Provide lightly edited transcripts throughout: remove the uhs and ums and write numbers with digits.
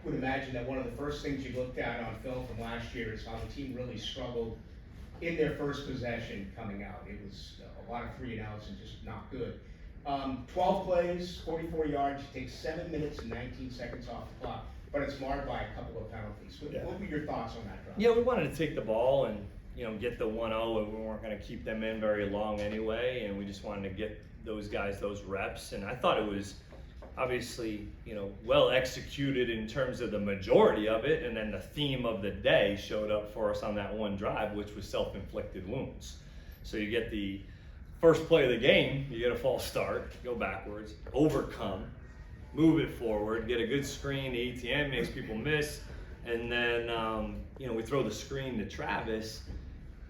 would imagine that one of the first things you looked at on film from last year is how the team really struggled in their first possession coming out. It was a lot of 3-and-outs and just not good. 12 plays, 44 yards, you take 7 minutes and 19 seconds off the clock, but it's marred by a couple of penalties. What were your thoughts on that drive? Yeah, we wanted to take the ball and get the 1-0, and we weren't going to keep them in very long anyway, and we just wanted to get those guys those reps. And I thought it was obviously well executed in terms of the majority of it, and then the theme of the day showed up for us on that one drive, which was self-inflicted wounds. So you get the first play of the game, you get a false start, go backwards, overcome, move it forward, get a good screen, the ATM makes people miss, and then we throw the screen to Travis.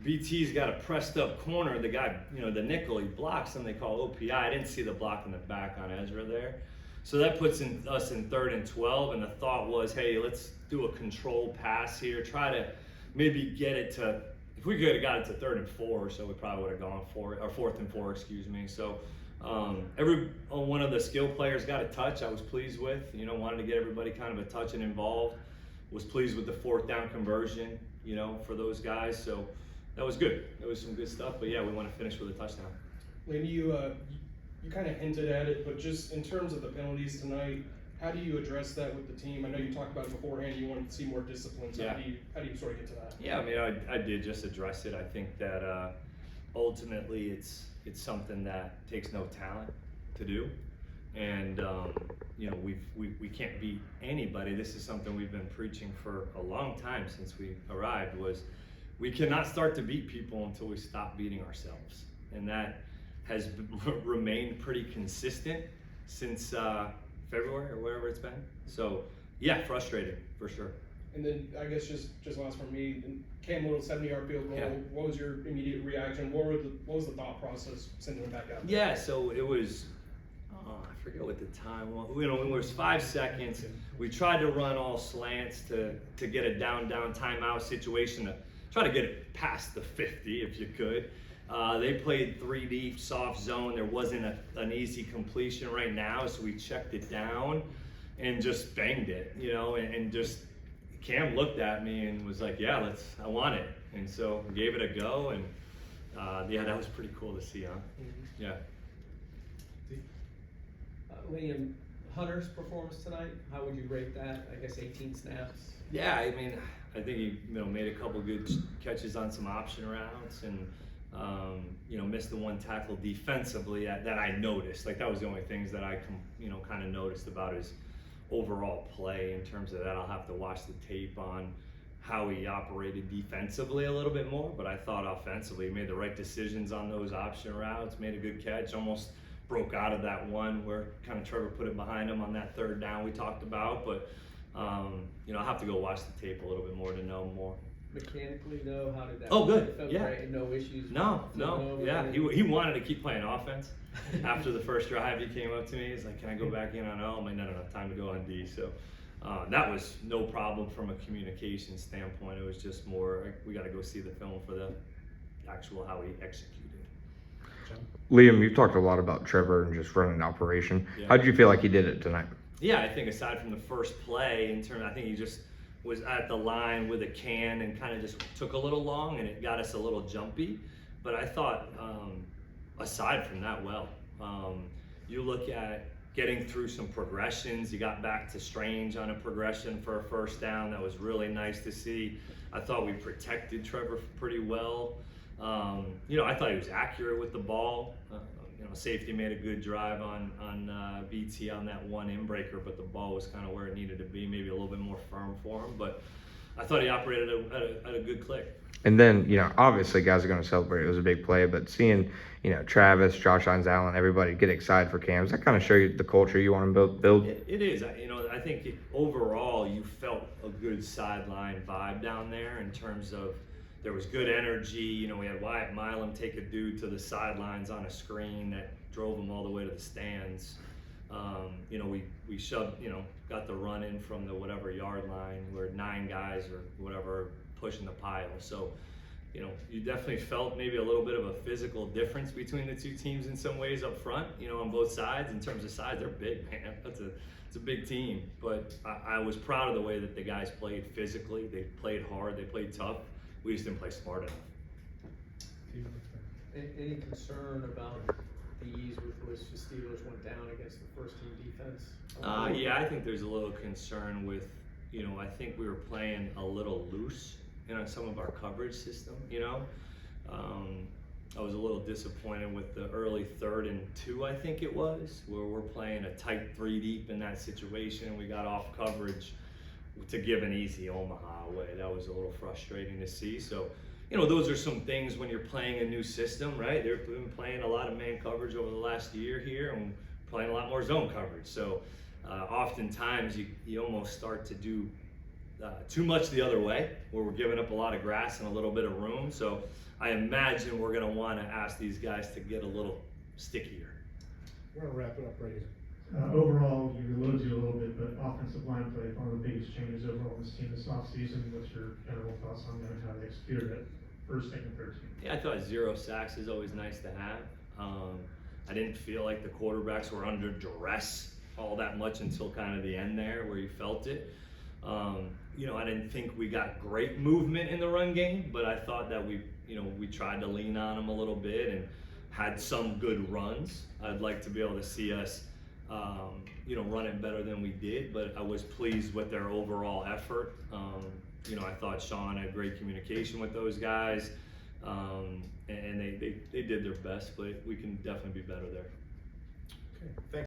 BT's got a pressed up corner, the guy, the nickel, he blocks and they call OPI. I didn't see the block in the back on Ezra there. So that puts us in 3rd and 12, and the thought was, hey, let's do a control pass here, try to maybe get it to, if we could have got it to 3rd and 4, so we probably would have gone for it, or 4th and 4, excuse me. So every one of the skill players got a touch. I was pleased with, wanted to get everybody kind of a touch and involved. Was pleased with the 4th down conversion, for those guys. So that was good. It was some good stuff, but yeah, we want to finish with a touchdown. Liam, you kind of hinted at it, but just in terms of the penalties tonight, how do you address that with the team? I know you talked about it beforehand, you wanted to see more discipline, so Yeah. how do you sort of get to that? Yeah, I mean, I did just address it. I think that ultimately it's something that takes no talent to do, and we can't beat anybody. This is something we've been preaching for a long time since we arrived. Was we cannot start to beat people until we stop beating ourselves, and that has remained pretty consistent since February or wherever it's been. So yeah, frustrating for sure. And then I guess just last from me, Cam Little 70-yard field goal. Yeah. What was your immediate reaction? What was the thought process sending him back out? Yeah, so it was, I forget what the time was. It was 5 seconds. We tried to run all slants to get a down timeout situation to try to get it past the 50 if you could. They played 3 deep, soft zone. There wasn't an easy completion right now, so we checked it down and just banged it, and just Cam looked at me and was like, yeah, I want it. And so gave it a go, and yeah, that was pretty cool to see, huh? Mm-hmm. Yeah. Liam, Hunter's performance tonight, how would you rate that? I guess 18 snaps. Yeah, I mean, I think he made a couple good catches on some option routes, and missed the one tackle defensively that I noticed. Like, that was the only things that I kind of noticed about his overall play. In terms of that, I'll have to watch the tape on how he operated defensively a little bit more, but I thought offensively he made the right decisions on those option routes, made a good catch, almost broke out of that one where kind of Trevor put it behind him on that 3rd down we talked about. But I'll have to go watch the tape a little bit more to know more. Mechanically, though, how did that? Oh, good. It felt Yeah. great, no issues. No. Yeah, He he wanted to keep playing offense. After the first drive, he came up to me. He's like, "Can I go back in on O?" I'm like, "No, time to go on D." So that was no problem from a communication standpoint. It was just more, we got to go see the film for the actual how he executed. Liam, you've talked a lot about Trevor and just running an operation. Yeah. How did you feel like he did it tonight? Yeah, I think aside from the first play, I think he just was at the line with a can and kind of just took a little long, and it got us a little jumpy. But I thought, aside from that, you look at getting through some progressions. You got back to Strange on a progression for a 1st down. That was really nice to see. I thought we protected Trevor pretty well. I thought he was accurate with the ball. Safety made a good drive on BT on that one inbreaker, but the ball was kind of where it needed to be, maybe a little bit more firm for him. But I thought he operated at a good click. And then, obviously guys are going to celebrate. It was a big play, but seeing, Travis, Josh Hines, Allen, everybody get excited for Cam, does that kind of show you the culture you want to build? It is. I think overall you felt a good sideline vibe down there in terms of there was good energy. We had Wyatt Milam take a dude to the sidelines on a screen that drove him all the way to the stands. We shoved, got the run in from the whatever yard line where 9 guys or whatever pushing the pile. So, you know, you definitely felt maybe a little bit of a physical difference between the two teams in some ways up front, you know, on both sides. In terms of size, they're big, man. It's a big team. But I was proud of the way that the guys played physically. They played hard, they played tough. We just didn't play smart enough. Any concern about the ease with which the Steelers went down against the first team defense? Yeah, I think there's a little concern with, you know, I think we were playing a little loose, you know, some of our coverage system, you know. I was a little disappointed with the early 3rd and 2, I think it was, where we're playing a tight 3 deep in that situation. We got off coverage to give an easy Omaha away. That was a little frustrating to see. So, you know, those are some things when you're playing a new system, right? They've been playing a lot of man coverage over the last year here and playing a lot more zone coverage. So oftentimes you almost start to do too much the other way, where we're giving up a lot of grass and a little bit of room. So I imagine we're going to want to ask these guys to get a little stickier. We're gonna wrap it up right here. Overall, you alluded to a little bit, but offensive line play, one of the biggest changes overall in this team this offseason. What's your general thoughts on that, how they executed it, first, second, third team? Yeah, I thought 0 sacks is always nice to have. I didn't feel like the quarterbacks were under duress all that much until kind of the end there, where you felt it. You know, I didn't think we got great movement in the run game, but I thought that we tried to lean on them a little bit and had some good runs. I'd like to be able to see us, you know, run it better than we did, but I was pleased with their overall effort. You know, I thought Sean had great communication with those guys, and they did their best, but we can definitely be better there. Okay, thank